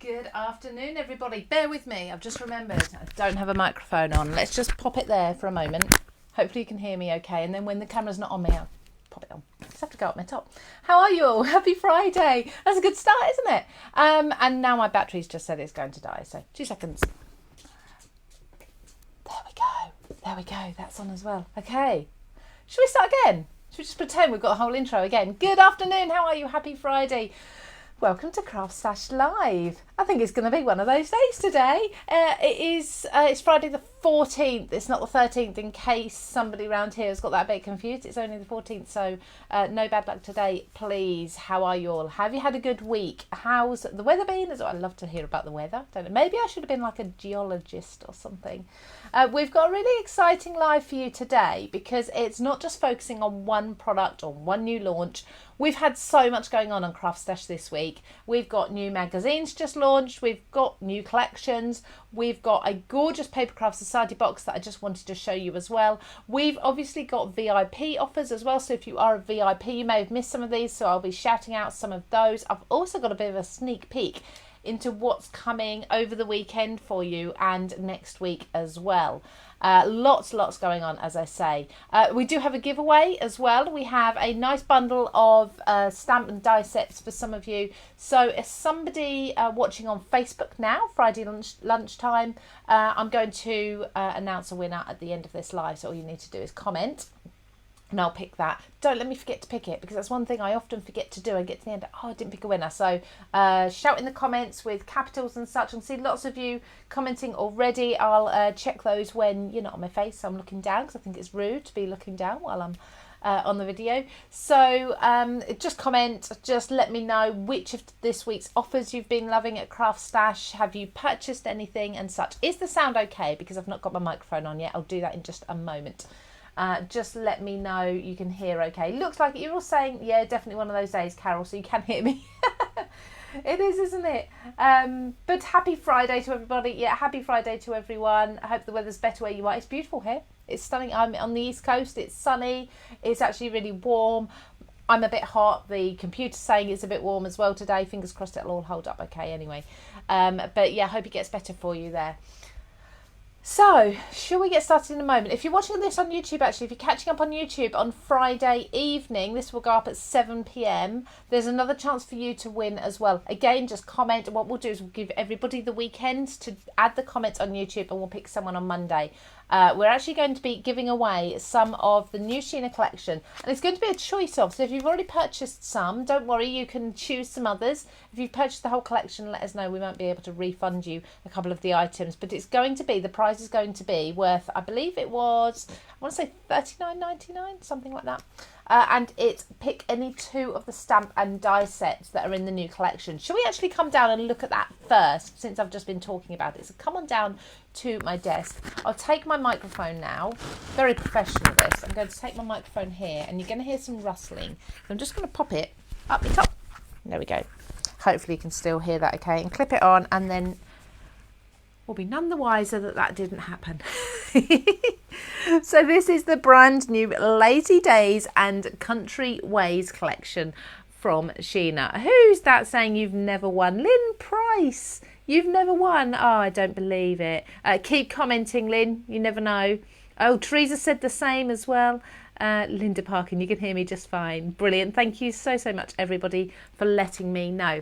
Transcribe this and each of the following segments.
Good afternoon, everybody. Bear with me. I've just remembered I don't have a microphone on. Let's just pop it there for a moment. Hopefully you can hear me okay. And then when the camera's not on me, I'll pop it on. Just have to go up my top. How are you all? Happy Friday. That's a good start, isn't it? And now my battery's just said it's going to die. So 2 seconds. There we go. There we go. That's on as well. Okay. Should we start again? Should we just pretend we've got a whole intro again? Good afternoon. How are you? Happy Friday. Welcome to CraftStash Live. I think it's going to be one of those days today. It's Friday the 14th. It's not the 13th in case somebody around here has got that a bit confused. It's only the 14th, so no bad luck today, please. How are you all? Have you had a good week? How's the weather been? I'd love to hear about the weather. Don't know. Maybe I should have been like a geologist or something. We've got a really exciting live for you today because it's not just focusing on one product or one new launch. We've had so much going on CraftStash this week. We've got new magazines just launched. We've got new collections. We've got a gorgeous Papercraft Society box that I just wanted to show you as well. We've obviously got VIP offers as well. So if you are a VIP, you may have missed some of these. So I'll be shouting out some of those. I've also got a bit of a sneak peek into what's coming over the weekend for you and next week as well. Lots going on, as I say. We do have a giveaway as well. We have a nice bundle of stamp and die sets for some of you. So if somebody watching on Facebook now, Friday lunchtime, I'm going to announce a winner at the end of this live. So all you need to do is comment. And I'll pick that. Don't let me forget to pick it, because that's one thing I often forget to do. I get to the end, I didn't pick a winner. So shout in the comments with capitals and such. I see lots of you commenting already. I'll check those when you're not on my face. So I'm looking down, because I think it's rude to be looking down while I'm on the video. So just comment, just let me know which of this week's offers you've been loving at CraftStash. Have you purchased anything and such? Is the sound okay? Because I've not got my microphone on yet. I'll do that in just a moment. Just let me know you can hear okay. Looks like you're all saying, yeah, definitely one of those days, Carol, so you can hear me. It is, isn't it? But happy Friday to everybody. Yeah, happy Friday to everyone. I hope the weather's better where you are. It's beautiful here. It's stunning. I'm on the East Coast. It's sunny. It's actually really warm. I'm a bit hot. The computer's saying it's a bit warm as well today. Fingers crossed it'll all hold up okay anyway. But yeah, hope it gets better for you there. So, shall we get started in a moment? If you're watching this on YouTube, actually, if you're catching up on YouTube on Friday evening, this will go up at 7 p.m. There's another chance for you to win as well. Again, just comment. What we'll do is we'll give everybody the weekend to add the comments on YouTube, and we'll pick someone on Monday. We're actually going to be giving away some of the new Sheena collection, and it's going to be a choice of. So if you've already purchased some, don't worry, you can choose some others. If you've purchased the whole collection, let us know. We won't be able to refund you a couple of the items, but it's going to be, the prize is going to be worth, I believe it was, I want to say $39.99, something like that. And it's pick any 2 of the stamp and die sets that are in the new collection. Shall we actually come down and look at that first, since I've just been talking about it? So come on down to my desk. I'll take my microphone now. Very professional this. I'm going to take my microphone here, and you're going to hear some rustling. I'm just going to pop it up the top. There we go. Hopefully you can still hear that okay. And clip it on, and then we'll be none the wiser that didn't happen. So this is the brand new Lazy Days and Country Ways collection from Sheena. Who's that saying you've never won? Lynn Price. You've never won. Oh, I don't believe it. Keep commenting, Lynn. You never know. Oh, Teresa said the same as well. Linda Parkin, you can hear me just fine. Brilliant. Thank you so much, everybody, for letting me know.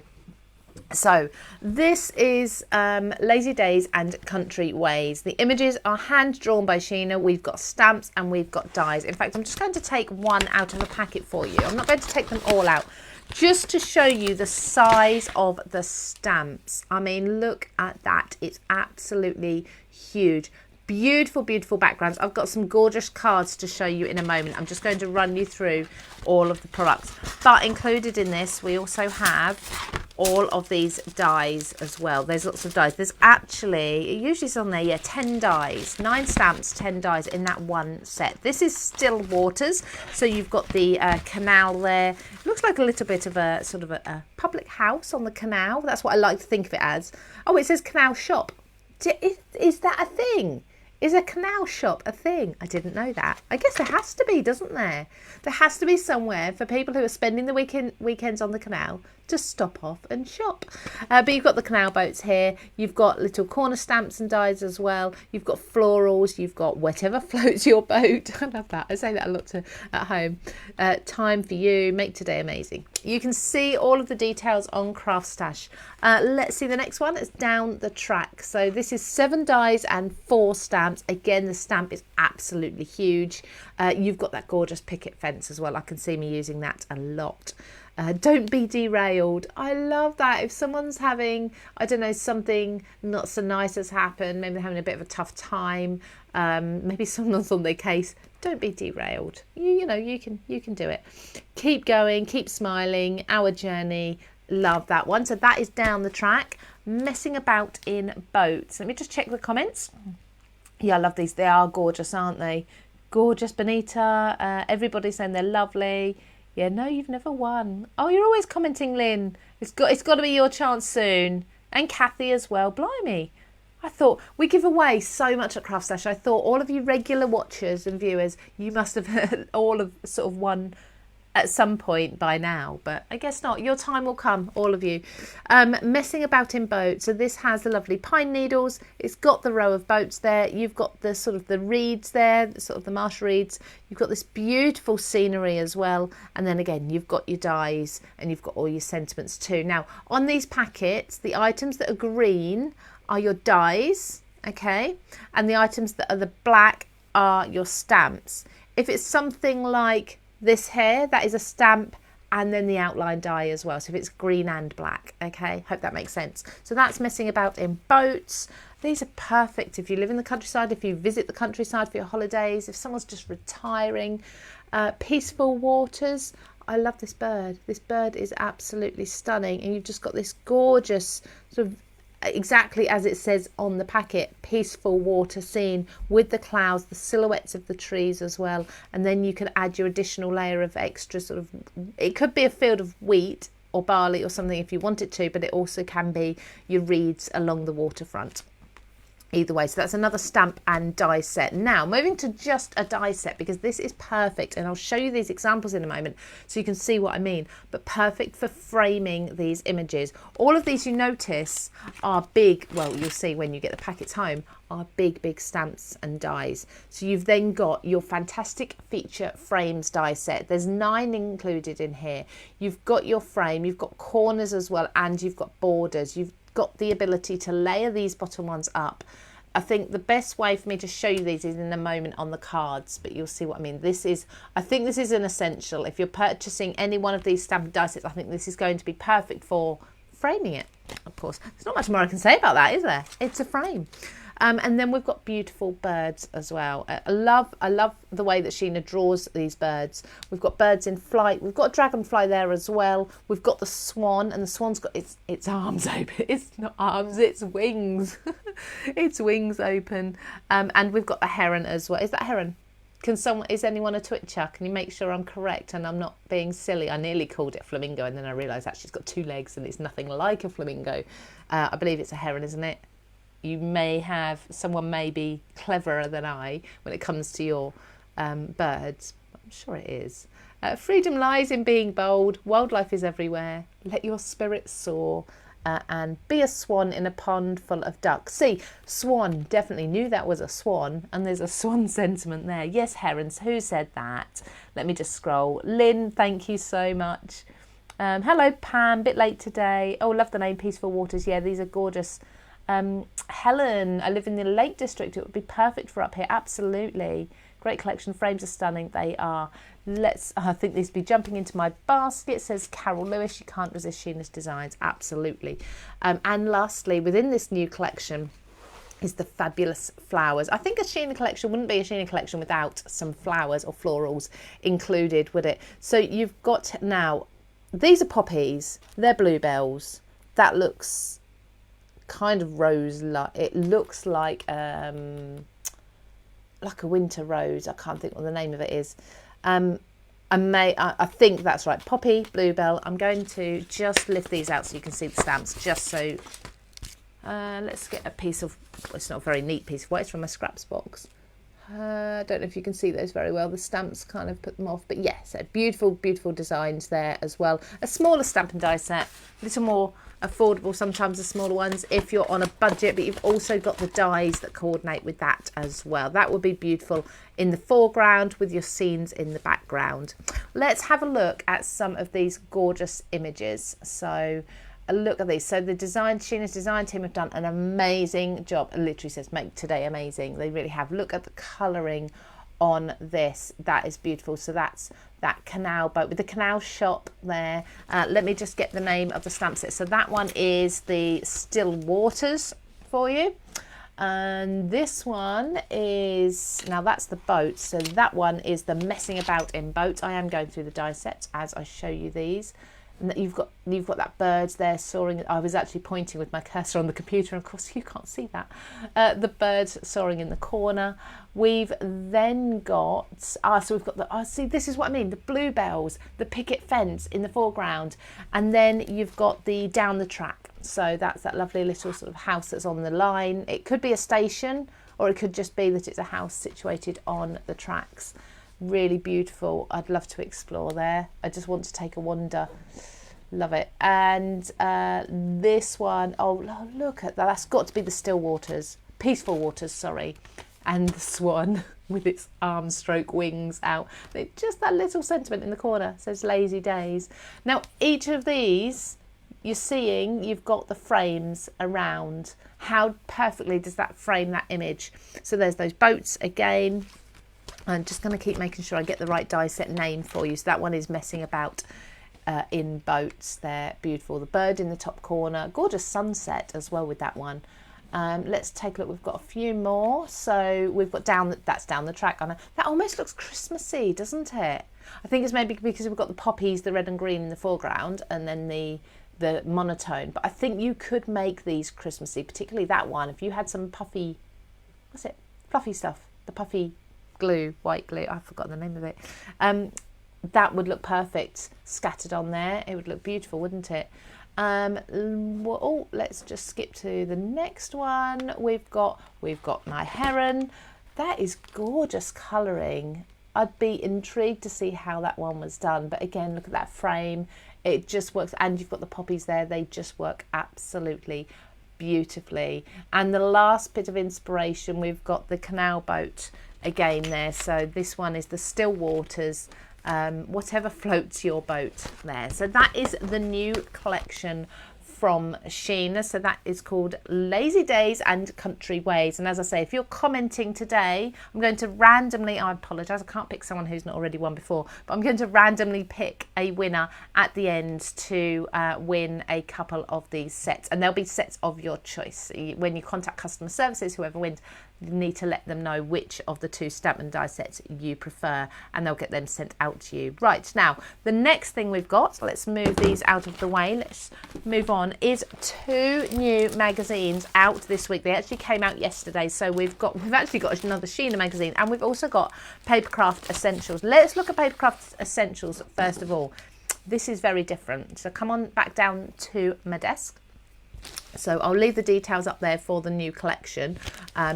So this is Lazy Days and Country Ways. The images are hand drawn by Sheena. We've got stamps and we've got dies. In fact, I'm just going to take one out of a packet for you. I'm not going to take them all out, just to show you the size of the stamps. I mean, look at that. It's absolutely huge. Beautiful backgrounds. I've got some gorgeous cards to show you in a moment. I'm just going to run you through all of the products. But included in this, we also have all of these dies as well. There's lots of dies. There's actually, it usually is on there, 10 dies. 9 stamps, 10 dies in that one set. This is still waters. So you've got the canal there. It looks like a little bit of a sort of a public house on the canal. That's what I like to think of it as. Oh, it says canal shop. Is that a thing? Is a canal shop a thing? I didn't know that. I guess there has to be, doesn't there? There has to be somewhere for people who are spending the weekends on the canal to stop off and shop. But you've got the canal boats here. You've got little corner stamps and dies as well. You've got florals. You've got whatever floats your boat. I love that. I say that a lot at home. Time for you. Make today amazing. You can see all of the details on CraftStash. Let's see the next one. It's down the track. So this is 7 dies and 4 stamps. Again, the stamp is absolutely huge. You've got that gorgeous picket fence as well. I can see me using that a lot. Don't be derailed. I love that. If someone's having, I don't know, something not so nice has happened, maybe they're having a bit of a tough time, maybe someone's on their case, don't be derailed. You know, you can do it. Keep going, keep smiling. Our journey. Love that one. So that is down the track. Messing about in boats. Let me just check the comments. Yeah, I love these. They are gorgeous, aren't they? Gorgeous, Benita. Everybody's saying they're lovely. Yeah, no, you've never won. Oh, you're always commenting, Lynn. It's got to be your chance soon. And Kathy as well. Blimey. I thought we give away so much at CraftStash. I thought all of you regular watchers and viewers, you must have all of sort of won at some point by now, but I guess not. Your time will come, all of you. Messing about in boats. So this has the lovely pine needles. It's got the row of boats there. You've got the sort of the reeds there, sort of the marsh reeds. You've got this beautiful scenery as well. And then again, you've got your dies and you've got all your sentiments too. Now, on these packets, the items that are green are your dies, okay? And the items that are the black are your stamps. If it's something like this here, that is a stamp and then the outline die as well. So if it's green and black, okay, hope that makes sense. So that's messing about in boats. These are perfect if you live in the countryside, if you visit the countryside for your holidays, if someone's just retiring. Peaceful waters. I love this bird. This bird is absolutely stunning, and you've just got this gorgeous sort of, exactly as it says on the packet, peaceful water scene with the clouds, the silhouettes of the trees as well. And then you can add your additional layer of extra sort of, it could be a field of wheat or barley or something if you want it to, but it also can be your reeds along the waterfront. Either way, so that's another stamp and die set. Now, moving to just a die set, because this is perfect, and I'll show you these examples in a moment so you can see what I mean, but perfect for framing these images. All of these, you notice, are big, well, you'll see when you get the packets home, are big stamps and dies. So you've then got your fantastic feature frames die set. There's 9 included in here. You've got your frame, you've got corners as well, and you've got borders. You've got the ability to layer these bottom ones up. I think the best way for me to show you these is in a moment on the cards, but you'll see what I mean. I think this is an essential. If you're purchasing any one of these stamped die sets, I think this is going to be perfect for framing it. Of course, there's not much more I can say about that, is there? It's a frame. And then we've got beautiful birds as well. I love the way that Sheena draws these birds. We've got birds in flight. We've got a dragonfly there as well. We've got the swan, and the swan's got its arms open. It's not arms, it's wings. Its wings open. And we've got the heron as well. Is that heron? Is anyone a twitcher? Can you make sure I'm correct and I'm not being silly? I nearly called it flamingo, and then I realised actually it's got 2 legs and it's nothing like a flamingo. I believe it's a heron, isn't it? Someone may be cleverer than I when it comes to your birds. I'm sure it is. Freedom lies in being bold. Wildlife is everywhere. Let your spirit soar. And be a swan in a pond full of ducks. See, swan, definitely knew that was a swan, and there's a swan sentiment there. Yes, herons, who said that? Let me just scroll. Lynn, thank you so much. Hello, Pam, bit late today. Oh, love the name Peaceful Waters. Yeah, these are gorgeous. Helen, I live in the Lake District. It would be perfect for up here. Absolutely. Great collection. Frames are stunning. They are. I think these be jumping into my basket. Says Carol Lewis. You can't resist Sheena's designs. Absolutely. And lastly, within this new collection is the fabulous flowers. I think a Sheena collection wouldn't be a Sheena collection without some flowers or florals included, would it? So you've got now, these are poppies. They're bluebells. That looks kind of rose like. It looks like a winter rose. I can't think what the name of it is. I think that's right. Poppy, bluebell. I'm going to just lift these out so you can see the stamps, just so Let's get a piece of, well, it's not a very neat piece of white, it's from my scraps box. I don't know if you can see those very well. The stamps kind of put them off. But yes, so beautiful, beautiful designs there as well. A smaller stamp and die set, a little more affordable sometimes, the smaller ones, if you're on a budget. But you've also got the dies that coordinate with that as well. That would be beautiful in the foreground with your scenes in the background. Let's have a look at some of these gorgeous images. So a look at these. So the Sheena's design team have done an amazing job. It literally says make today amazing. They really have. Look at the colouring on this. That is beautiful. So that's that canal boat with the canal shop there. Let me just get the name of the stamp set. So that one is the Still Waters for you. And this one is, now that's the boat. So that one is the Messing About in Boats. I am going through the die sets as I show you these. And you've got that birds there soaring. I was actually pointing with my cursor on the computer, and of course you can't see that. The birds soaring in the corner. We've then got so we've got the see, this is what I mean, the bluebells, the picket fence in the foreground, and then you've got the down the track. So that's that lovely little sort of house that's on the line. It could be a station, or it could just be that it's a house situated on the tracks. Really beautiful. I'd love to explore there. I just want to take a wander. Love it. And this one, oh look at that. That's got to be the Still Waters, Peaceful Waters, sorry. And the swan with its arm stroke wings out. Just that little sentiment in the corner says lazy days. Now each of these you're seeing, you've got the frames around. How perfectly does that frame that image? So there's those boats again. I'm just going to keep making sure I get the right die set name for you. So that one is Messing About in Boats there. Beautiful. The bird in the top corner. Gorgeous sunset as well with that one. Let's take a look. We've got a few more. So we've got that's down the track. That almost looks Christmassy, doesn't it? I think it's maybe because we've got the poppies, the red and green in the foreground, and then the monotone. But I think you could make these Christmassy, particularly that one. If you had some puffy, fluffy stuff, the puffy glue, white glue, I've forgotten the name of it, that would look perfect scattered on there. It would look beautiful, wouldn't it? Let's just skip to the next one. We've got my heron. That is gorgeous colouring. I'd be intrigued to see how that one was done, but again, look at that frame. It just works, and you've got the poppies there. They just work absolutely beautifully. And the last bit of inspiration, we've got the canal boat again there. So this one is the Still Waters, whatever floats your boat there. So that is the new collection from Sheena. So that is called Lazy Days and Country Ways. And as I say, if you're commenting today, I'm going to randomly, I apologise, I can't pick someone who's not already won before, but I'm going to randomly pick a winner at the end to win a couple of these sets. And there'll be sets of your choice. When you contact customer services, whoever wins, you need to let them know which of the two stamp and die sets you prefer, and they'll get them sent out to you. Right, now the next thing we've got, let's move these out of the way, let's move on, is 2 new magazines out this week. They actually came out yesterday, so we've actually got another Sheena magazine, and we've also got Papercraft Essentials. Let's look at Papercraft Essentials first of all. This is very different, so come on back down to my desk. So I'll leave the details up there for the new collection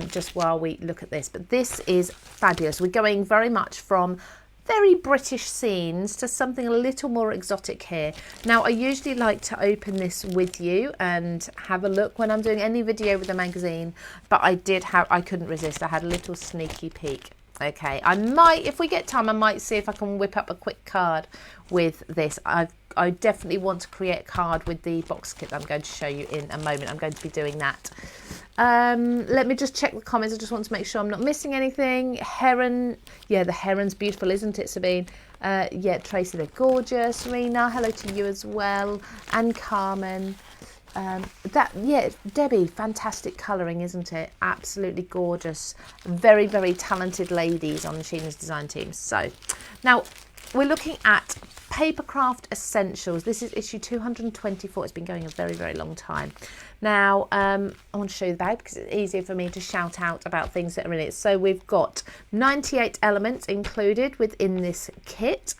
just while we look at this. But this is fabulous. We're going very much from very British scenes to something a little more exotic here. Now, I usually like to open this with you and have a look when I'm doing any video with a magazine, but I couldn't resist. I had a little sneaky peek. Okay, I might, if we get time, I might see if I can whip up a quick card with this. I definitely want to create a card with the box kit that I'm going to show you in a moment. I'm going to be doing that. Let me just check the comments. I just want to make sure I'm not missing anything. Heron, yeah, the heron's beautiful, isn't it, Sabine? Yeah, Tracy, they're gorgeous. Rena, hello to you as well. And Carmen. Debbie, fantastic colouring, isn't it? Absolutely gorgeous. Very, very talented ladies on the Sheena's design team. So now we're looking at Papercraft Essentials. This is issue 224. It's been going a very, very long time. Now, I want to show you the bag because it's easier for me to shout out about things that are in it. So we've got 98 elements included within this kit.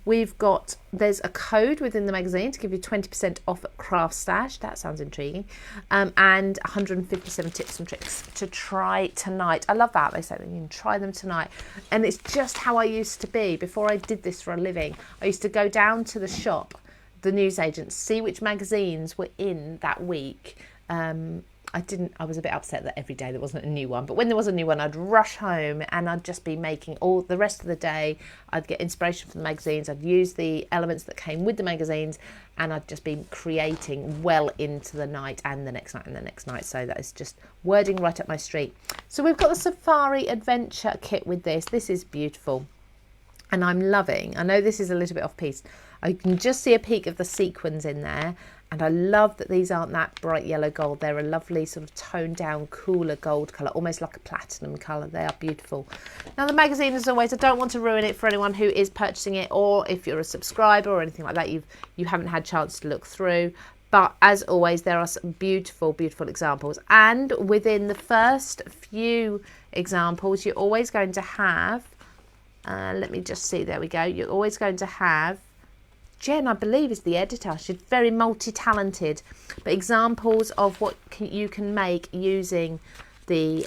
There's a code within the magazine to give you 20% off at CraftStash. That sounds intriguing. And 157 tips and tricks to try tonight. I love that. They say that you can try them tonight. And it's just how I used to be before I did this for a living. I used to go down to the shop, the newsagents, see which magazines were in that week. I was a bit upset that every day there wasn't a new one, but when there was a new one, I'd rush home and I'd just be making all the rest of the day. I'd get inspiration from the magazines. I'd use the elements that came with the magazines, and I'd just be creating well into the night and the next night and the next night. So that is just wording right up my street. So we've got the Safari Adventure kit with this. This is beautiful. And I'm loving, I know this is a little bit off piece. I can just see a peek of the sequins in there. And I love that these aren't that bright yellow gold. They're a lovely sort of toned down, cooler gold colour, almost like a platinum colour. They are beautiful. Now the magazine, as always, I don't want to ruin it for anyone who is purchasing it, or if you're a subscriber or anything like that, you haven't had a chance to look through. But as always, there are some beautiful, beautiful examples. And within the first few examples, you're always going to have, let me just see, there we go. You're always going to have, Jen, I believe, is the editor. She's very multi-talented. But examples of what you can make using the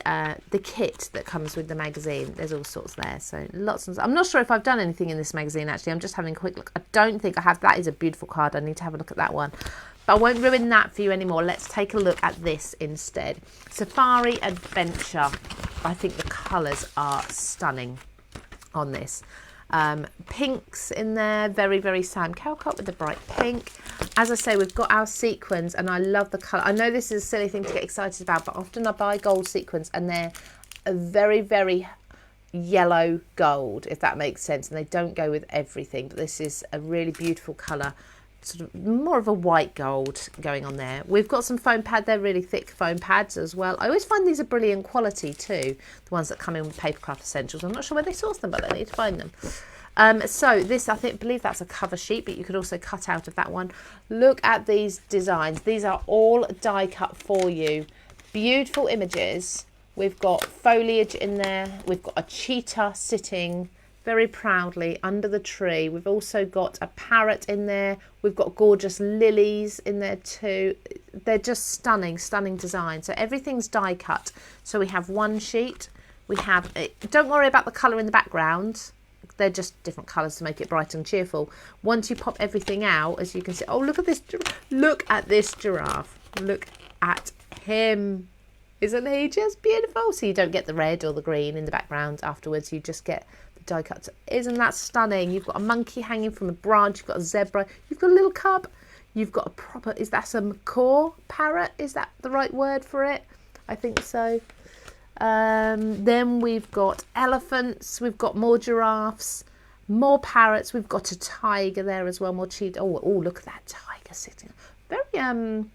kit that comes with the magazine. There's all sorts there. So lots and I'm not sure if I've done anything in this magazine, actually. I'm just having a quick look. I don't think I have. That is a beautiful card. I need to have a look at that one. But I won't ruin that for you anymore. Let's take a look at this instead. Safari Adventure. I think the colours are stunning on this. Pinks in there, very, very Sam Calcott with the bright pink. As I say, we've got our sequins, and I love the colour. I know this is a silly thing to get excited about, but often I buy gold sequins and they're a very, very yellow gold, if that makes sense, and they don't go with everything. But this is a really beautiful colour, sort of more of a white gold going on there. We've got some foam pad. They're really thick foam pads as well. I always find these are brilliant quality too, the ones that come in with Papercraft Essentials. I'm not sure where they source them, but I need to find them. So this, believe that's a cover sheet, but you could also cut out of that one. Look at these designs. These are all die cut for you. Beautiful images. We've got foliage in there. We've got a cheetah sitting very proudly under the tree. We've also got a parrot in there. We've got gorgeous lilies in there too. They're just stunning, stunning design. So everything's die cut. So we have one sheet. We have, don't worry about the colour in the background. They're just different colours to make it bright and cheerful. Once you pop everything out, as you can see, oh, look at this. Look at this giraffe. Look at him. Isn't he just beautiful? So you don't get the red or the green in the background afterwards. You just get die cuts. Isn't that stunning? You've got a monkey hanging from a branch. You've got a zebra. You've got a little cub. You've got a proper, is that a macaw parrot? Is that the right word for it? I think so. Then we've got elephants. We've got more giraffes, more parrots. We've got a tiger there as well. More cheetah. Oh, look at that tiger sitting. Very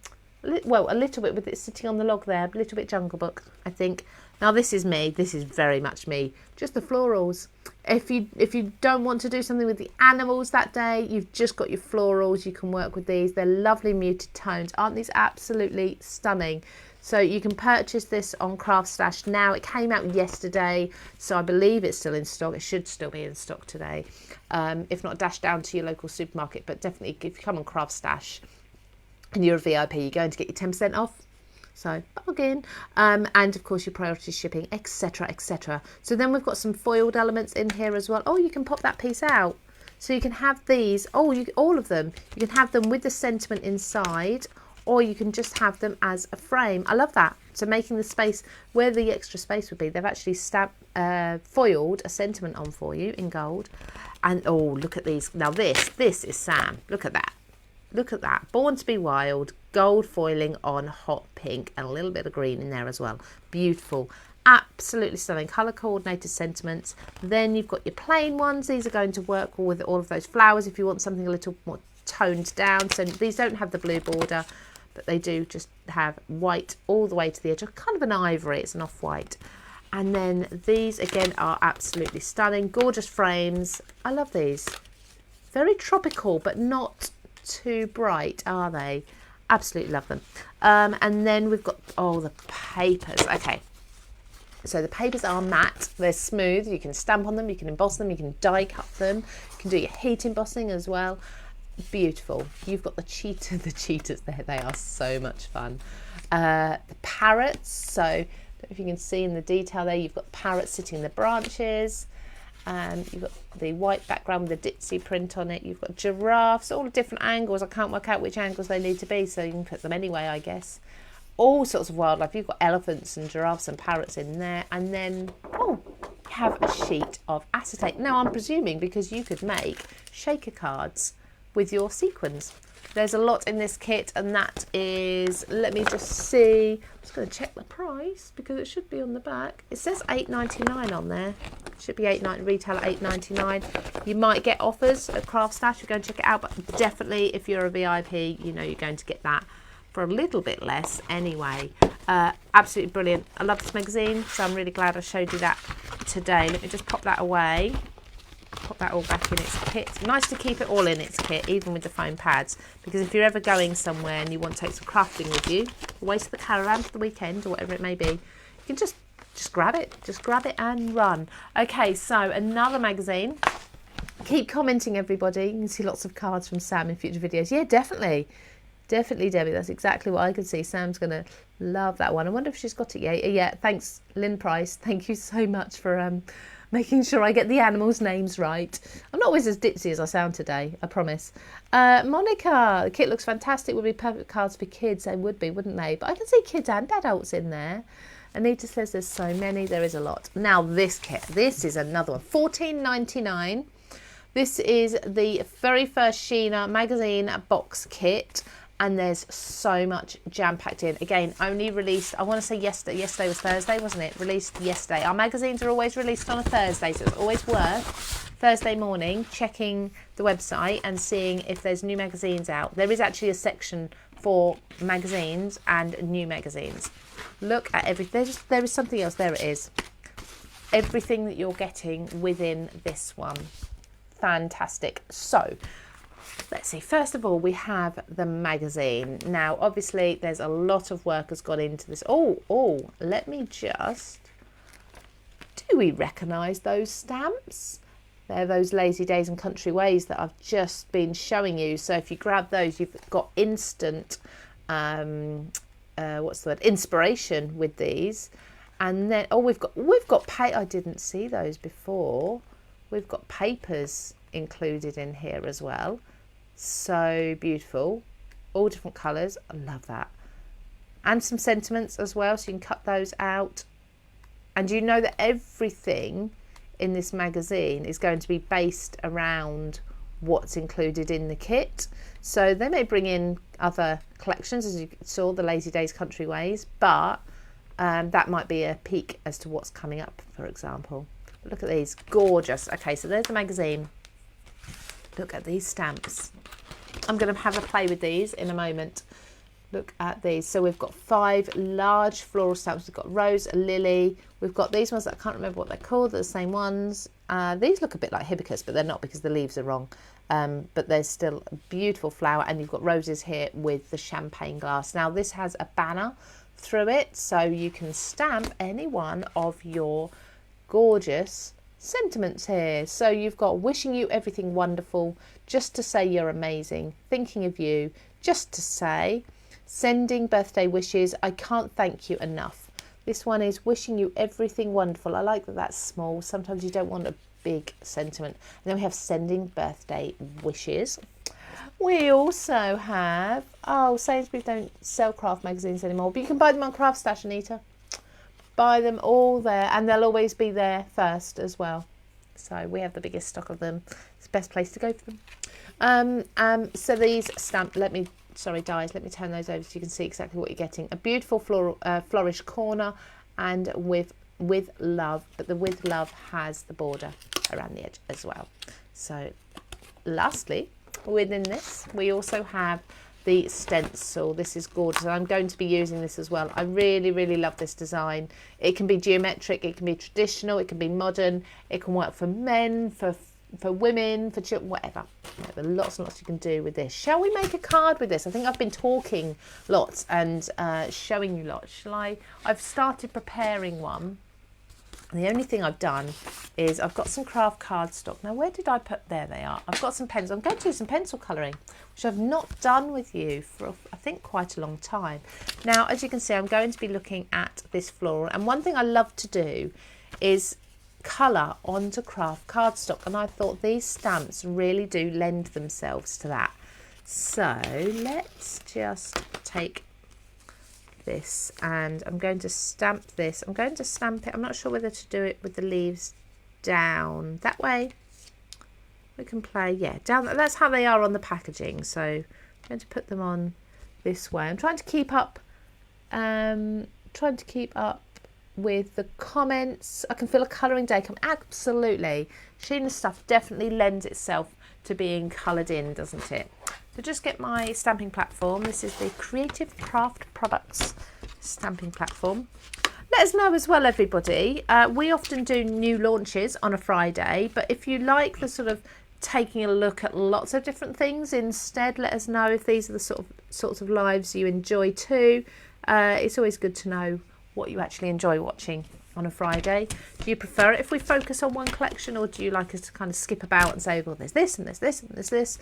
well, a little bit with it sitting on the log there. A little bit Jungle Book, I think. Now this is me. This is very much me. Just the florals. If you don't want to do something with the animals that day, you've just got your florals. You can work with these. They're lovely muted tones. Aren't these absolutely stunning? So you can purchase this on CraftStash now. It came out yesterday, so I believe it's still in stock. It should still be in stock today. If not, dash down to your local supermarket. But definitely, if you come on CraftStash and you're a VIP, you're going to get your 10% off. So bargain. And of course your priority shipping, etc, etc. So then we've got some foiled elements in here as well. Oh, you can pop that piece out. So you can have these, all of them. You can have them with the sentiment inside, or you can just have them as a frame. I love that. So making the space where the extra space would be, they've actually foiled a sentiment on for you in gold. And oh, look at these. Now this is Sam. Look at that. Look at that. Born to be Wild, gold foiling on hot pink, and a little bit of green in there as well. Beautiful. Absolutely stunning. Colour coordinated sentiments. Then you've got your plain ones. These are going to work with all of those flowers if you want something a little more toned down. So these don't have the blue border, but they do just have white all the way to the edge. Kind of an ivory. It's an off-white. And then these again are absolutely stunning. Gorgeous frames. I love these. Very tropical, but not too bright, are they? Absolutely love them. And then we've got the papers. Okay, So the papers are matte, they're smooth, you can stamp on them, you can emboss them, you can die cut them, you can do your heat embossing as well. Beautiful. You've got the cheetahs there, they are so much fun. The parrots, so I don't know if you can see in the detail there, you've got parrots sitting in the branches, and you've got the white background with the ditzy print on it. You've got giraffes, all different angles. I can't work out which angles they need to be, so you can put them anyway, I guess. All sorts of wildlife. You've got elephants and giraffes and parrots in there, and then you have a sheet of acetate. Now I'm presuming because you could make shaker cards with your sequins. There's a lot in this kit, and that is, let me just see, I'm just going to check the price because it should be on the back. It says $8.99 on there. It should be retail at $8.99. You might get offers at CraftStash. You go and check it out, but definitely if you're a VIP, you know you're going to get that for a little bit less anyway. Absolutely brilliant. I love this magazine, so I'm really glad I showed you that today. Let me just pop that away. Pop that all back in its kit. Nice to keep it all in its kit, even with the foam pads, because if you're ever going somewhere and you want to take some crafting with you, away to the caravan for the weekend or whatever it may be, you can just grab it. Just grab it and run. Okay, so another magazine. Keep commenting, everybody. You can see lots of cards from Sam in future videos. Yeah, definitely. Definitely, Debbie. That's exactly what I could see. Sam's going to love that one. I wonder if she's got it yet. Yeah, thanks, Lynn Price. Thank you so much for making sure I get the animals' names right. I'm not always as ditzy as I sound today, I promise. Monica, the kit looks fantastic. Would be perfect cards for kids. They would be, wouldn't they? But I can see kids and adults in there. Anita says there's so many. There is a lot. Now, this kit. This is another one. $14.99. This is the very first Sheena magazine box kit. And there's so much jam-packed in. Again, only released, I want to say yesterday. Yesterday was Thursday, wasn't it? Released yesterday. Our magazines are always released on a Thursday, so it's always worth Thursday morning checking the website and seeing if there's new magazines out. There is actually a section for magazines and new magazines. Look at everything. There is something else. There it is. Everything that you're getting within this one. Fantastic. So, let's see, first of all, we have the magazine. Now, obviously, there's a lot of work has gone into this. Let me just... Do we recognise those stamps? They're those Lazy Days and Country Ways that I've just been showing you. So if you grab those, you've got instant, inspiration with these. And then, we've got I didn't see those before. We've got papers included in here as well. So beautiful, all different colours. I love that. And some sentiments as well, so you can cut those out. And you know that everything in this magazine is going to be based around what's included in the kit. So they may bring in other collections, as you saw, the Lazy Days Country Ways, but that might be a peek as to what's coming up, for example. Look at these, gorgeous. Okay, so there's the magazine. Look at these stamps. I'm going to have a play with these in a moment. Look at these. So we've got 5 large floral stamps. We've got rose, a lily. We've got these ones that I can't remember what they're called. They're the same ones. These look a bit like hibiscus, but they're not because the leaves are wrong. But there's still a beautiful flower. And you've got roses here with the champagne glass. Now this has a banner through it, so you can stamp any one of your gorgeous sentiments here. So you've got wishing you everything wonderful, just to say you're amazing, thinking of you, just to say, sending birthday wishes, I can't thank you enough. This one is wishing you everything wonderful. I like that that's small. Sometimes you don't want a big sentiment. And then we have sending birthday wishes. We also have, Sainsbury's don't sell craft magazines anymore, but you can buy them on CraftStash, Anita. Buy them all there, and they'll always be there first as well. So we have the biggest stock of them. It's the best place to go for them. So these stamp, dies, let me turn those over so you can see exactly what you're getting. A beautiful floral, flourish corner, and with love, but the with love has the border around the edge as well. So lastly, within this, we also have the stencil. This is gorgeous. I'm going to be using this as well. I really, really love this design. It can be geometric, it can be traditional, it can be modern, it can work for men, for women, for children, whatever. There are lots and lots you can do with this. Shall we make a card with this? I think I've been talking lots and showing you lots. Shall I? I've started preparing one. The only thing I've done is I've got some craft cardstock. Now, where did I put? There they are. I've got some pens. I'm going to do some pencil colouring, which I've not done with you for, I think, quite a long time. Now, as you can see, I'm going to be looking at this floral. And one thing I love to do is colour onto craft cardstock. And I thought these stamps really do lend themselves to that. So let's just take this and I'm going to stamp this. I'm going to stamp it. I'm not sure whether to do it with the leaves down that way. We can play, yeah, down. That's how they are on the packaging. So I'm going to put them on this way. I'm trying to keep up with the comments. I can feel a colouring day come. Absolutely. Sheena's stuff definitely lends itself to being coloured in, doesn't it? So just get my stamping platform. This is the Creative Craft Products stamping platform. Let us know as well, everybody. We often do new launches on a Friday, but if you like the sort of taking a look at lots of different things instead, let us know if these are the sorts of lives you enjoy too. It's always good to know what you actually enjoy watching on a Friday. Do you prefer it if we focus on one collection, or do you like us to kind of skip about and say, well, there's this and there's this and there's this?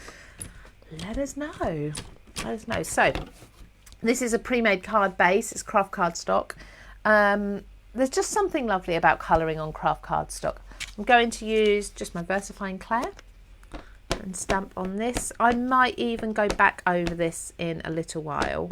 Let us know. Let us know. So this is a pre-made card base. It's craft cardstock. There's just something lovely about colouring on craft cardstock. I'm going to use just my VersaFine Clay and stamp on this. I might even go back over this in a little while.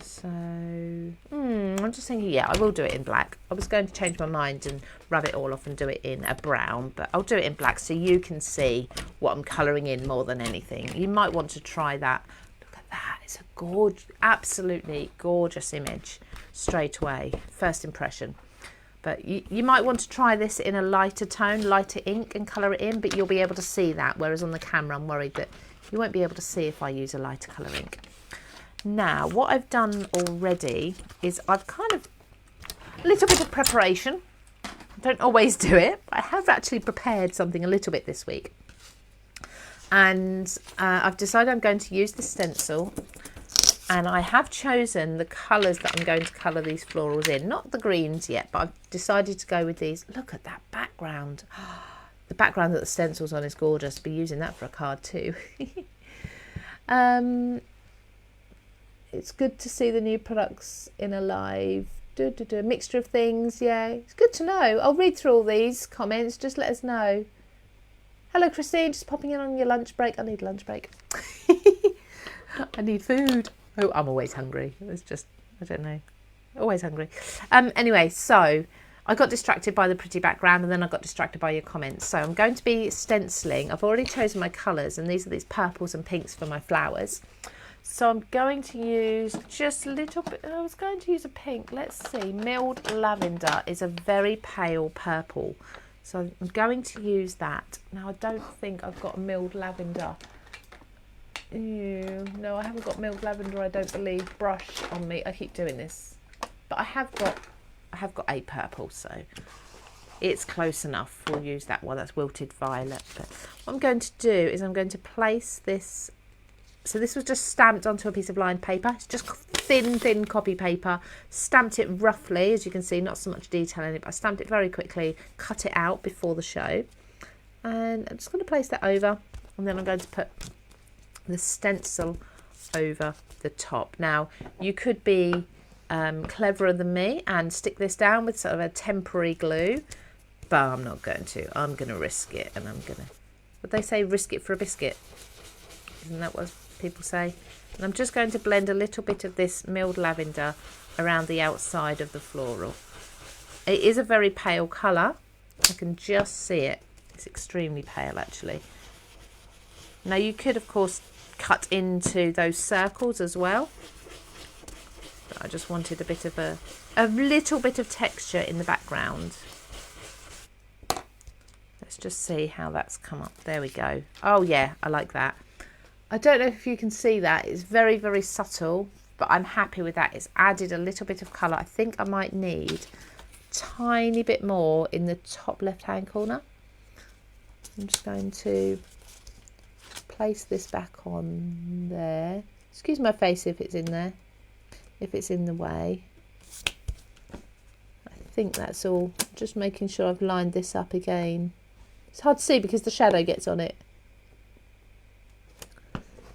So, I'm just thinking, yeah, I will do it in black. I was going to change my mind and rub it all off and do it in a brown, but I'll do it in black so you can see what I'm colouring in more than anything. You might want to try that. Look at that. It's a gorgeous, absolutely gorgeous image straight away. First impression. But you might want to try this in a lighter tone, lighter ink, and colour it in, but you'll be able to see that, whereas on the camera I'm worried that you won't be able to see if I use a lighter colour ink. Now, what I've done already is I've kind of a little bit of preparation. I don't always do it, but I have actually prepared something a little bit this week. And I've decided I'm going to use the stencil, and I have chosen the colours that I'm going to colour these florals in. Not the greens yet, but I've decided to go with these. Look at that background. The background that the stencil's on is gorgeous. I'll be using that for a card too. It's good to see the new products in a live. A mixture of things, yeah. It's good to know. I'll read through all these comments. Just let us know. Hello, Christine. Just popping in on your lunch break. I need a lunch break. I need food. Oh, I'm always hungry. It's just, I don't know. Always hungry. Anyway, so I got distracted by the pretty background, and then I got distracted by your comments. So I'm going to be stenciling. I've already chosen my colours, and these are these purples and pinks for my flowers. So I'm going to use just a little bit. I was going to use a pink. Let's see. Milled lavender is a very pale purple. So I'm going to use that. Now, I don't think I've got a milled lavender. Ew, no, I haven't got milled lavender, I don't believe, brush on me. I keep doing this. But I have got a purple, so it's close enough. We'll use that one. That's wilted violet. But what I'm going to do is I'm going to place this. So this was just stamped onto a piece of lined paper. It's just thin copy paper. Stamped it roughly, as you can see, not so much detail in it, but I stamped it very quickly, cut it out before the show. And I'm just going to place that over, and then I'm going to put the stencil over the top. Now, you could be cleverer than me and stick this down with sort of a temporary glue, but I'm not going to. I'm going to risk it, and I'm going to, what they say, risk it for a biscuit. Isn't that what people say? And I'm just going to blend a little bit of this milled lavender around the outside of the floral. It is a very pale colour. I can just see it. It's extremely pale, actually. Now, you could, of course, cut into those circles as well. But I just wanted a bit of a little bit of texture in the background. Let's just see how that's come up. There we go. Oh, yeah, I like that. I don't know if you can see that. It's very, very subtle, but I'm happy with that. It's added a little bit of colour. I think I might need a tiny bit more in the top left-hand corner. I'm just going to place this back on there. Excuse my face if it's in there, if it's in the way. think that's all. Just making sure I've lined this up again. It's hard to see because the shadow gets on it.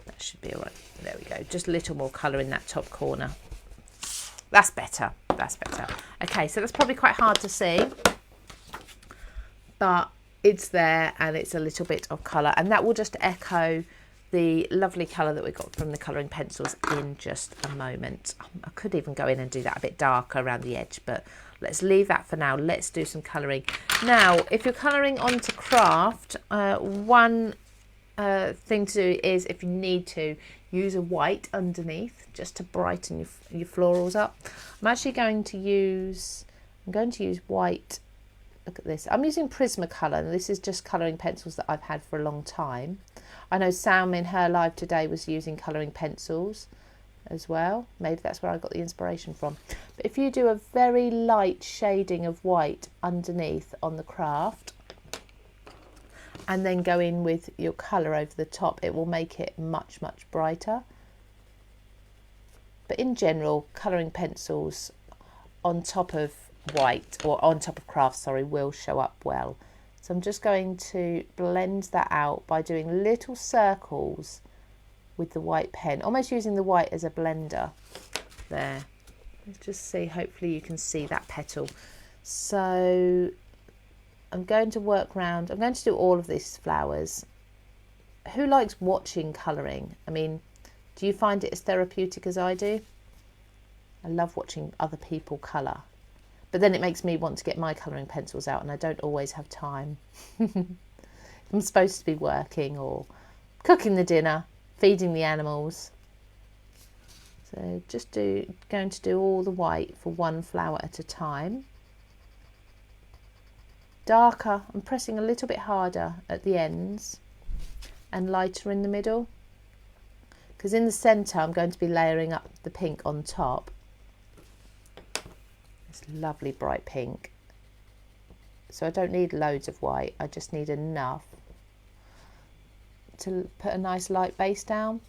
That should be all right. There we go. Just a little more colour in that top corner. That's better. That's better. Okay, so that's probably quite hard to see, but it's there and it's a little bit of colour, and that will just echo the lovely colour that we got from the colouring pencils in just a moment. I could even go in and do that a bit darker around the edge, but let's leave that for now. Let's do some colouring. Now, if you're colouring onto craft, one thing to do is, if you need to, use a white underneath just to brighten your florals up. I'm actually going to use white. Look at this. I'm using Prismacolor, and this is just colouring pencils that I've had for a long time. I know Sam in her live today was using colouring pencils as well. Maybe that's where I got the inspiration from. But if you do a very light shading of white underneath on the craft, and then go in with your colour over the top, it will make it much, much brighter. But in general, colouring pencils on top of white, or on top of craft, sorry, will show up well. So I'm just going to blend that out by doing little circles with the white pen, almost using the white as a blender. There. Let's just see, hopefully you can see that petal. So I'm going to work round, I'm going to do all of these flowers. Who likes watching colouring? I mean, do you find it as therapeutic as I do? I love watching other people colour. But then it makes me want to get my colouring pencils out, and I don't always have time. I'm supposed to be working or cooking the dinner, feeding the animals. So just going to do all the white for one flower at a time. Darker, I'm pressing a little bit harder at the ends and lighter in the middle, because in the centre I'm going to be layering up the pink on top. This lovely bright pink. So I don't need loads of white, I just need enough to put a nice light base down.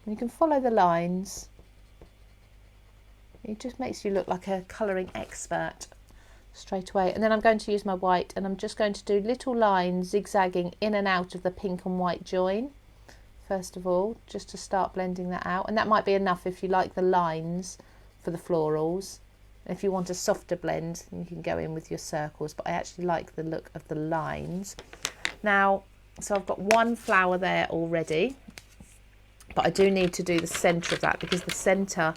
And you can follow the lines. It just makes you look like a colouring expert straight away. And then I'm going to use my white, and I'm just going to do little lines zigzagging in and out of the pink and white join first of all, just to start blending that out. And that might be enough if you like the lines for the florals. If you want a softer blend, you can go in with your circles, but I actually like the look of the lines. Now, so I've got one flower there already, but I do need to do the centre of that, because the centre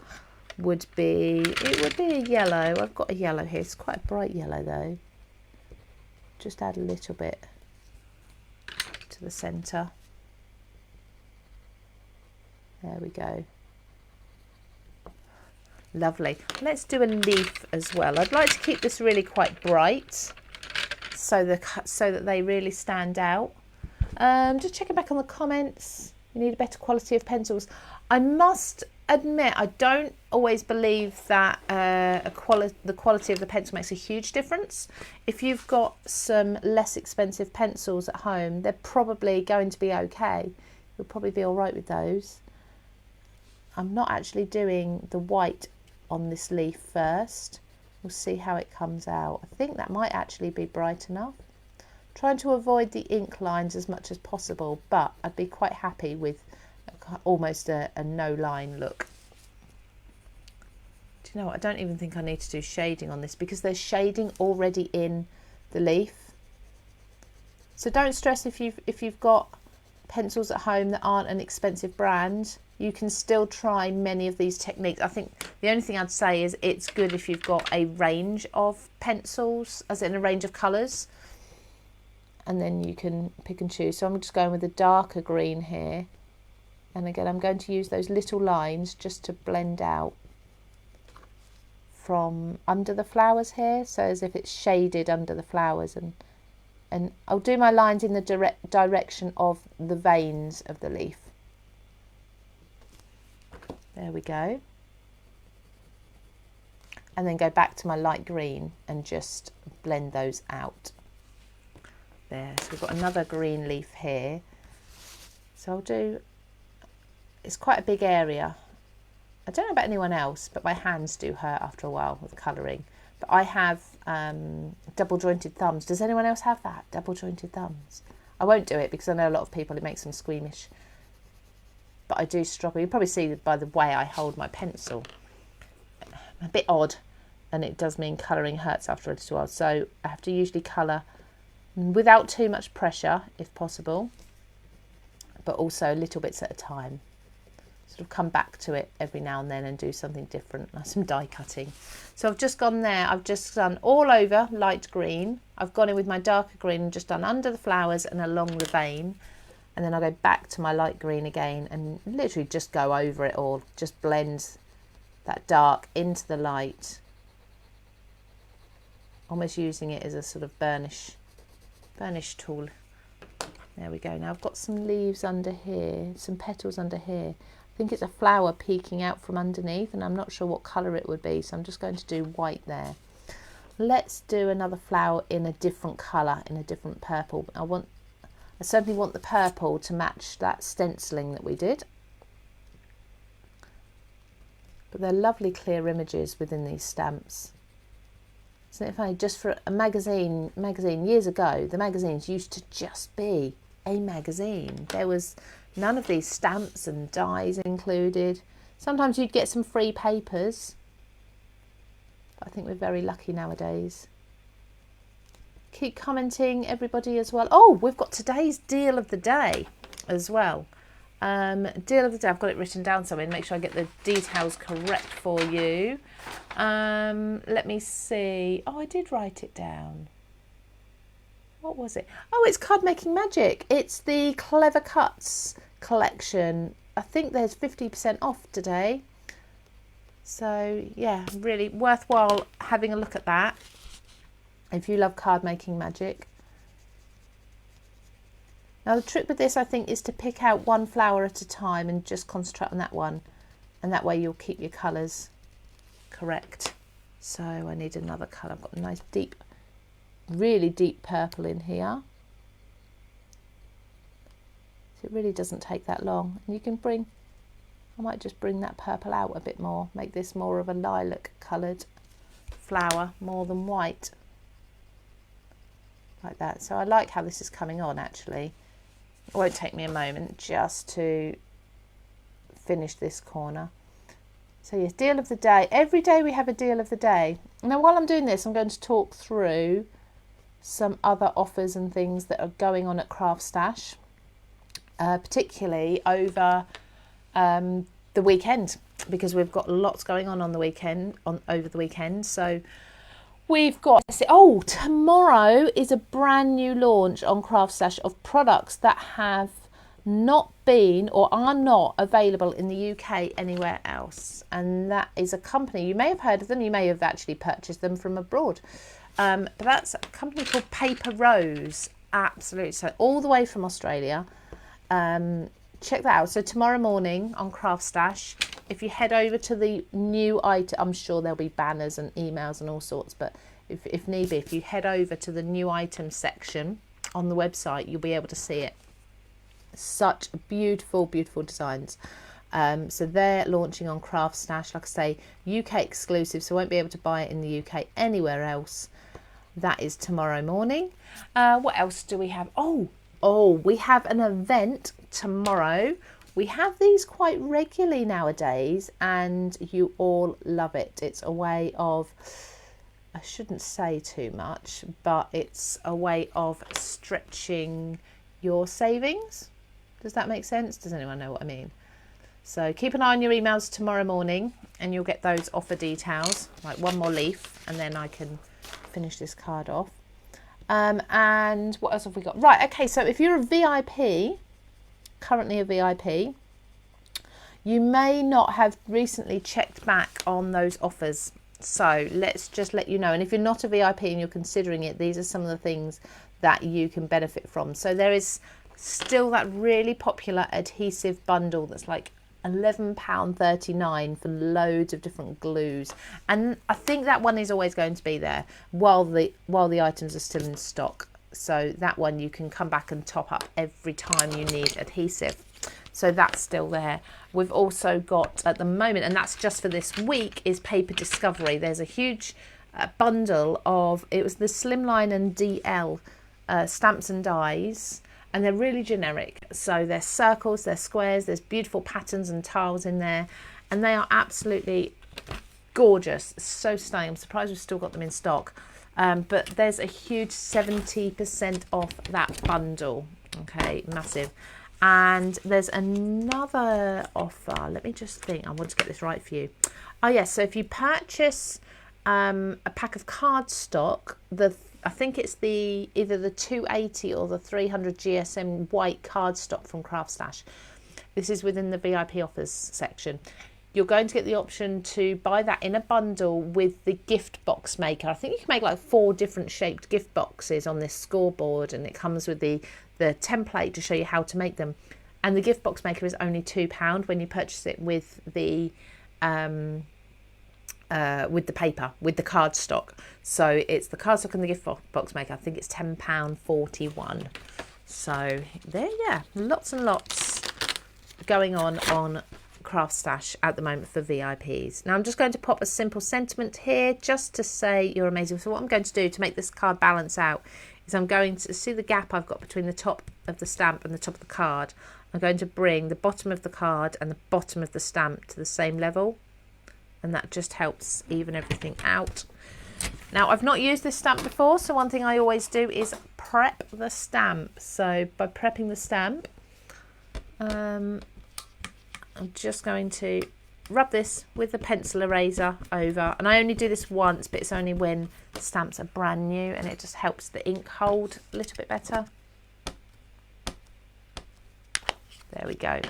would be a yellow. I've got a yellow here. It's quite a bright yellow though. Just add a little bit to the centre. There we go. Lovely. Let's do a leaf as well. I'd like to keep this really quite bright, so that they really stand out. Just checking back on the comments. You need a better quality of pencils. I must admit, I don't always believe that the quality of the pencil makes a huge difference. If you've got some less expensive pencils at home, they're probably going to be okay. You'll probably be all right with those. I'm not actually doing the white on this leaf first. We'll see how it comes out. I think that might actually be bright enough. Trying to avoid the ink lines as much as possible, but I'd be quite happy with almost a no line look. Do you know what? I don't even think I need to do shading on this, because there's shading already in the leaf. So don't stress if you've got pencils at home that aren't an expensive brand. You can still try many of these techniques. I think the only thing I'd say is it's good if you've got a range of pencils, as in a range of colours, and then you can pick and choose. So I'm just going with a darker green here, and again I'm going to use those little lines just to blend out from under the flowers here, so as if it's shaded under the flowers, and I'll do my lines in the direction of the veins of the leaf. There we go. And then go back to my light green and just blend those out. There, so we've got another green leaf here. So I'll do, it's quite a big area. I don't know about anyone else, but my hands do hurt after a while with colouring. But I have double jointed thumbs. Does anyone else have that? Double jointed thumbs? I won't do it because I know a lot of people, it makes them squeamish. But I do struggle. You probably see by the way I hold my pencil. A bit odd, and it does mean colouring hurts after a little while. So I have to usually colour without too much pressure, if possible, but also little bits at a time. Sort of come back to it every now and then and do something different, like some die cutting. So I've just gone there, I've just done all over light green. I've gone in with my darker green and just done under the flowers and along the vein. And then I go back to my light green again and literally just go over it all. Just blend that dark into the light. Almost using it as a sort of burnish tool. There we go. Now I've got some leaves under here, some petals under here. I think it's a flower peeking out from underneath, and I'm not sure what colour it would be, so I'm just going to do white there. Let's do another flower in a different colour, in a different purple. I certainly want the purple to match that stenciling that we did. But they're lovely clear images within these stamps. Isn't it funny? Just for a magazine years ago, the magazines used to just be a magazine. There was none of these stamps and dies included. Sometimes you'd get some free papers, but I think we're very lucky nowadays. Keep commenting, everybody, as well. Oh, we've got today's deal of the day as well. Deal of the day, I've got it written down somewhere. Make sure I get the details correct for you. Let me see. Oh, I did write it down. What was it? Oh, it's Card Making Magic. It's the Clever Cuts collection. I think there's 50% off today. So yeah, really worthwhile having a look at that if you love card making magic. Now the trick with this, I think, is to pick out one flower at a time and just concentrate on that one, and that way you'll keep your colours correct. So I need another colour. I've got a nice deep, really deep purple in here. So it really doesn't take that long. And you can bring, I might just bring that purple out a bit more, make this more of a lilac coloured flower more than white. Like that. So I like how this is coming on actually. It won't take me a moment just to finish this corner. So yes, deal of the day. Every day we have a deal of the day. Now while I'm doing this, I'm going to talk through some other offers and things that are going on at CraftStash, particularly over the weekend, because we've got lots going on the weekend, over the weekend. So we've got, oh, tomorrow is a brand new launch on CraftStash of products that have not been or are not available in the UK anywhere else. And that is a company, you may have heard of them, you may have actually purchased them from abroad. But that's a company called Paper Rose. Absolutely. So all the way from Australia. Check that out. So tomorrow morning on CraftStash, if you head over to the new item, I'm sure there'll be banners and emails and all sorts, but if need be, if you head over to the new item section on the website, you'll be able to see it. Such beautiful, beautiful designs. So they're launching on CraftStash, like I say, UK exclusive, so won't be able to buy it in the UK anywhere else. That is tomorrow morning. What else do we have? Oh, we have an event tomorrow. We have these quite regularly nowadays, and you all love it. It's a way of, I shouldn't say too much, but it's a way of stretching your savings. Does that make sense? Does anyone know what I mean? So keep an eye on your emails tomorrow morning and you'll get those offer details, like one more leaf, and then I can finish this card off. And what else have we got? Right, okay, so if you're a VIP, currently a VIP, you may not have recently checked back on those offers. So let's just let you know. And if you're not a VIP and you're considering it, these are some of the things that you can benefit from. So there is still that really popular adhesive bundle that's like £11.39 for loads of different glues, and I think that one is always going to be there while the items are still in stock. So that one you can come back and top up every time you need adhesive. So that's still there. We've also got at the moment, and that's just for this week, is Paper Discovery. There's a huge bundle of, it was the Slimline and DL stamps and dies, and they're really generic. So they're circles, they're squares, there's beautiful patterns and tiles in there, and they are absolutely gorgeous. So stunning. I'm surprised we've still got them in stock. But there's a huge 70% off that bundle. Okay, massive. And there's another offer. Let me just think. I want to get this right for you. Oh yes, so if you purchase a pack of cardstock, I think it's either the 280 or the 300 GSM white cardstock from CraftStash. This is within the VIP offers section. You're going to get the option to buy that in a bundle with the gift box maker. I think you can make like 4 different shaped gift boxes on this scoreboard, and it comes with the template to show you how to make them. And the gift box maker is only £2 when you purchase it with the paper, with the cardstock. So it's the cardstock and the gift box maker. I think it's £10.41. So there, yeah, lots and lots going on CraftStash at the moment for VIPs. Now I'm just going to pop a simple sentiment here just to say you're amazing. So what I'm going to do to make this card balance out is I'm going to see the gap I've got between the top of the stamp and the top of the card. I'm going to bring the bottom of the card and the bottom of the stamp to the same level, and that just helps even everything out. Now I've not used this stamp before, so one thing I always do is prep the stamp. So by prepping the stamp, I'm just going to rub this with a pencil eraser over, and I only do this once, but it's only when the stamps are brand new, and it just helps the ink hold a little bit better. There we go.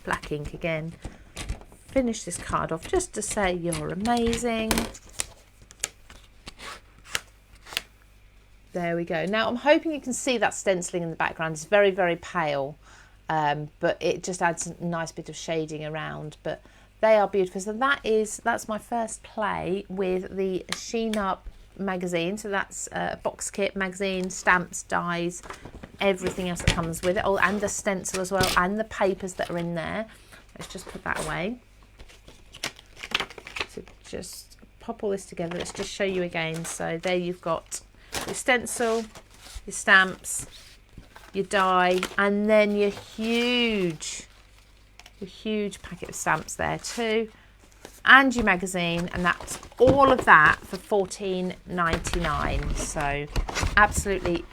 Black ink again. Finish this card off just to say you're amazing. There we go. Now I'm hoping you can see that stenciling in the background. It's very, very pale. But it just adds a nice bit of shading around, but they are beautiful. So that's my first play with the Sheen Up magazine. So that's a box kit, magazine, stamps, dies, everything else that comes with it. Oh, and the stencil as well, and the papers that are in there. Let's just put that away. So just pop all this together. Let's just show you again. So there you've got your stencil, your stamps, your die, and then your huge packet of stamps there too, and your magazine, and that's all of that for $14.99. So absolutely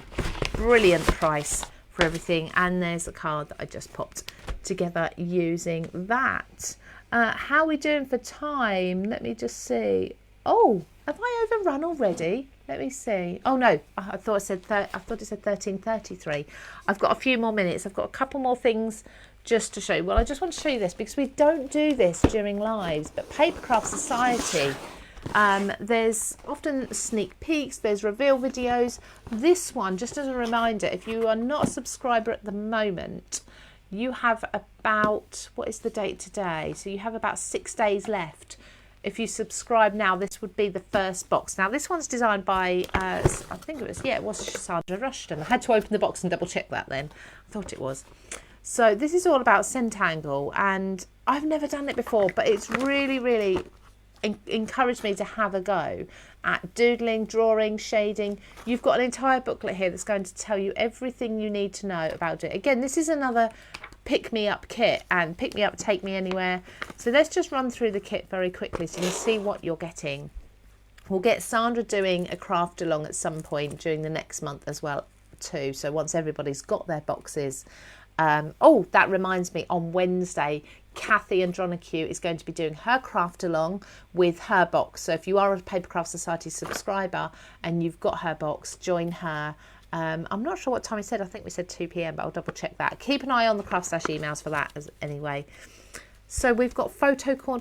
brilliant price for everything. And there's the card that I just popped together using that. How are we doing for time? Let me just see. Oh, have I overrun already? Let me see. Oh no, I thought it said 13:33. I've got a few more minutes. I've got a couple more things just to show you. Well, I just want to show you this because we don't do this during lives, but Papercraft Society, there's often sneak peeks, there's reveal videos. This one, just as a reminder, if you are not a subscriber at the moment, you have about, what is the date today? So you have about 6 days left. If you subscribe now, this would be the first box. Now, this one's designed by, I think it was Sandra Rushton. I had to open the box and double check that then. I thought it was. So this is all about Centangle, and I've never done it before, but it's really, really encouraged me to have a go at doodling, drawing, shading. You've got an entire booklet here that's going to tell you everything you need to know about it. Again, this is another pick me up kit, and pick me up, take me anywhere. So let's just run through the kit very quickly so you can see what you're getting. We'll get Sandra doing a craft along at some point during the next month as well too. So once everybody's got their boxes. Oh, that reminds me, on Wednesday, Kathy Andronicue is going to be doing her craft along with her box. So if you are a Papercraft Society subscriber and you've got her box, join her. I'm not sure what time we said. I think we said 2 p.m, but I'll double check that. Keep an eye on the CraftStash emails for that anyway. So we've got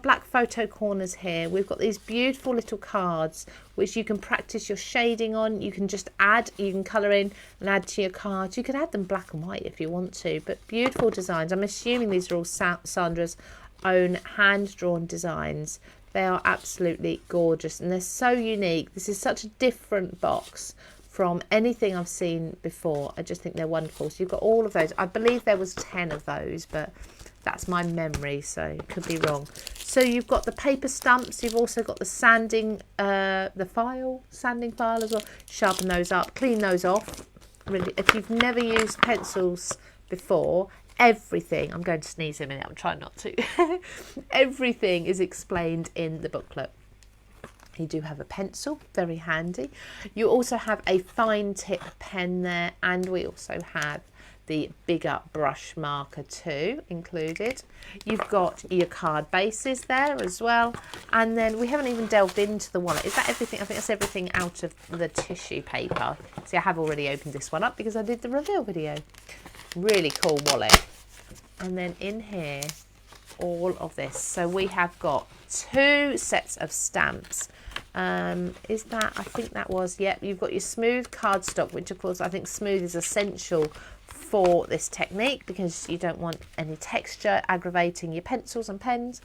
black photo corners here. We've got these beautiful little cards which you can practice your shading on. You can just add, you can colour in and add to your cards. You can add them black and white if you want to, but beautiful designs. I'm assuming these are all Sandra's own hand-drawn designs. They are absolutely gorgeous and they're so unique. This is such a different box from anything I've seen before. I just think they're wonderful. So you've got all of those. I believe there was 10 of those, but that's my memory, so it could be wrong. So you've got the paper stumps. You've also got the sanding, sanding file as well. Sharpen those up, clean those off. Really, if you've never used pencils before, everything, I'm going to sneeze in a minute, I'm trying not to. Everything is explained in the booklet. You do have a pencil, very handy. You also have a fine tip pen there, and we also have the bigger brush marker too included. You've got your card bases there as well, and then we haven't even delved into the wallet. Is that everything? I think that's everything out of the tissue paper. See, I have already opened this one up because I did the reveal video. Really cool wallet. And then in here, all of this. So we have got 2 sets of stamps. Is that, I think that was, yep, you've got your smooth cardstock, which of course I think smooth is essential for this technique because you don't want any texture aggravating your pencils and pens.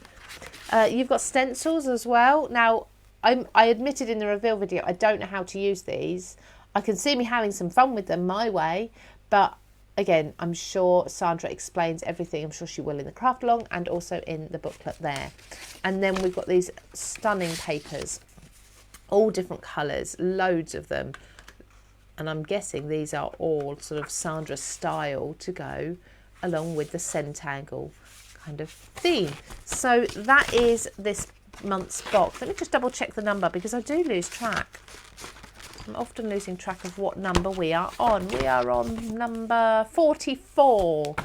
You've got stencils as well. Now, I admitted in the reveal video, I don't know how to use these. I can see me having some fun with them my way, but again, I'm sure Sandra explains everything. I'm sure she will in the craft along and also in the booklet there. And then we've got these stunning papers, all different colours, loads of them. And I'm guessing these are all sort of Sandra style to go along with the Centangle kind of theme. So that is this month's box. Let me just double check the number because I do lose track. I'm often losing track of what number we are on. We are on number 44.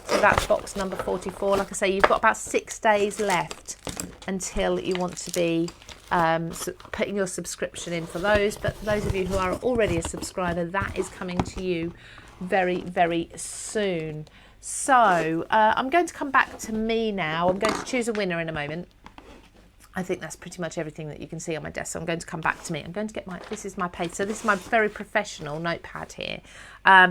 So that's box number 44. Like I say, you've got about 6 days left until you want to be putting your subscription in for those. But for those of you who are already a subscriber, that is coming to you very, very soon. So I'm going to come back to me now. I'm going to choose a winner in a moment. I think that's pretty much everything that you can see on my desk. So I'm going to come back to me. I'm going to get this is my page. So this is my very professional notepad here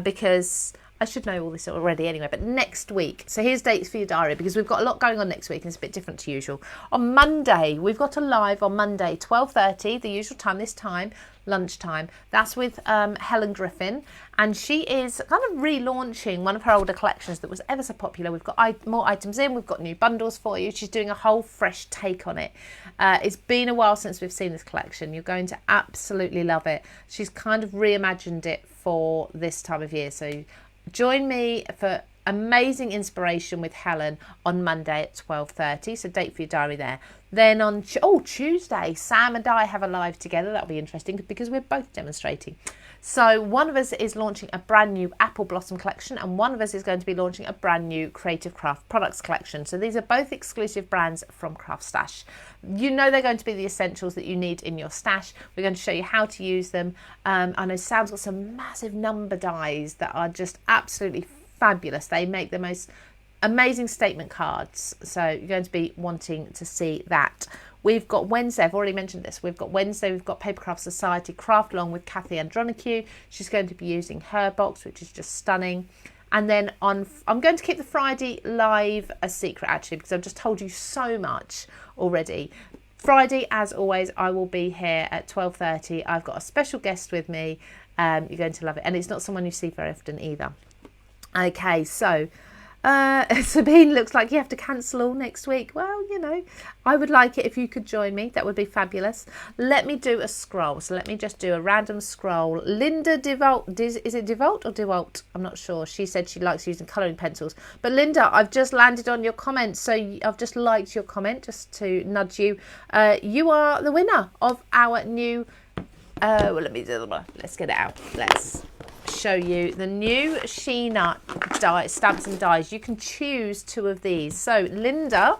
because I should know all this already anyway, but next week. So here's dates for your diary because we've got a lot going on next week and it's a bit different to usual. On Monday, we've got a live on Monday, 12:30, the usual time, this time, lunchtime. That's with Helen Griffin, and she is kind of relaunching one of her older collections that was ever so popular. We've got more items in, we've got new bundles for you. She's doing a whole fresh take on it. It's been a while since we've seen this collection. You're going to absolutely love it. She's kind of reimagined it for this time of year. So join me for amazing inspiration with Helen on Monday at 12:30. So date for your diary there. Then on Tuesday, Sam and I have a live together. That'll be interesting because we're both demonstrating. So one of us is launching a brand new Apple Blossom collection and one of us is going to be launching a brand new Creative Craft products collection. So these are both exclusive brands from CraftStash. You know they're going to be the essentials that you need in your stash. We're going to show you how to use them. I know Sam's got some massive number dies that are just absolutely fabulous. They make the most amazing statement cards, so you're going to be wanting to see that. We've got Wednesday, I've already mentioned this, we've got Papercraft Society Craft Along with Kathy Andronicu. She's going to be using her box, which is just stunning. And then I'm going to keep the Friday live a secret actually because I've just told you so much already. Friday, as always, I will be here at 12:30. I've got a special guest with me. You're going to love it, and it's not someone you see very often either. Okay, so Sabine, looks like you have to cancel all next week. Well, you know, I would like it if you could join me. That would be fabulous. Let me do a scroll. So let me just do a random scroll. Linda DeVault, is it DeVault or DeWalt? I'm not sure. She said she likes using colouring pencils. But Linda, I've just landed on your comment. So I've just liked your comment just to nudge you. You are the winner of our new... let's get it out. Let's show you the new Sheena stamps and dies. You can choose 2 of these. So Linda,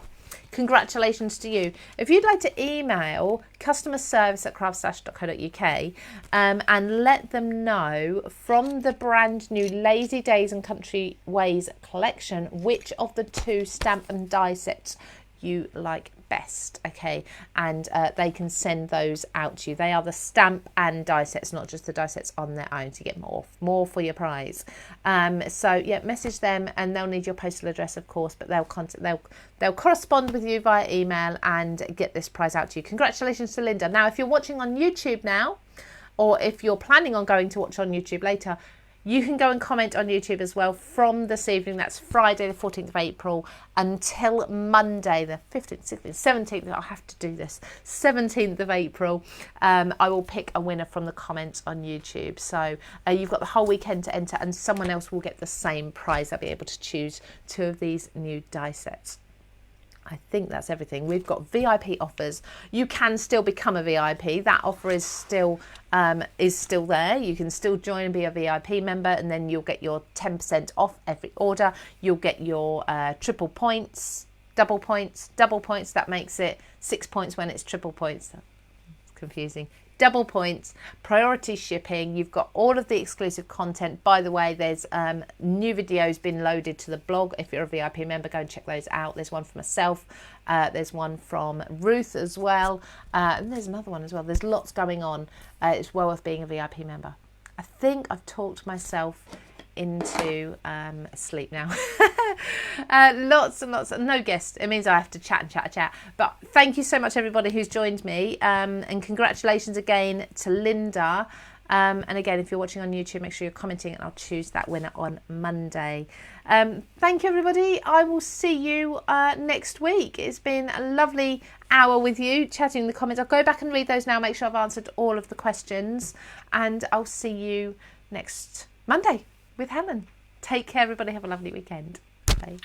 congratulations to you. If you'd like to email customerservice@craftstash.co.uk and let them know from the brand new Lazy Days and Country Ways collection which of the 2 stamp and die sets you like best, okay, and they can send those out to you. They are the stamp and die sets, not just the die sets on their own, to get more for your prize. So yeah, message them and they'll need your postal address, of course, but they'll correspond with you via email and get this prize out to you. Congratulations to Linda. Now if you're watching on YouTube now, or if you're planning on going to watch on YouTube later, you can go and comment on YouTube as well from this evening. That's Friday the 14th of April until Monday the 15th, 16th, 17th. I'll have to do this. 17th of April. I will pick a winner from the comments on YouTube. So you've got the whole weekend to enter, and someone else will get the same prize. They'll be able to choose 2 of these new die sets. I think that's everything. We've got VIP offers. You can still become a VIP. That offer is still there. You can still join and be a VIP member, and then you'll get your 10% off every order. You'll get your triple points, double points. That makes it 6 points when it's triple points. Confusing. Double points, priority shipping. You've got all of the exclusive content. By the way, there's new videos been loaded to the blog. If you're a VIP member, go and check those out. There's one for myself. There's one from Ruth as well. And there's another one as well. There's lots going on. It's well worth being a VIP member. I think I've talked myself into sleep now. Lots and lots, no guests. It means I have to chat. But thank you so much, everybody who's joined me, and congratulations again to Linda. And again, if you're watching on YouTube, make sure you're commenting, and I'll choose that winner on Monday. Thank you, everybody. I will see you next week. It's been a lovely hour with you, chatting in the comments. I'll go back and read those now, make sure I've answered all of the questions, and I'll see you next Monday with Helen. Take care, everybody. Have a lovely weekend. Bye.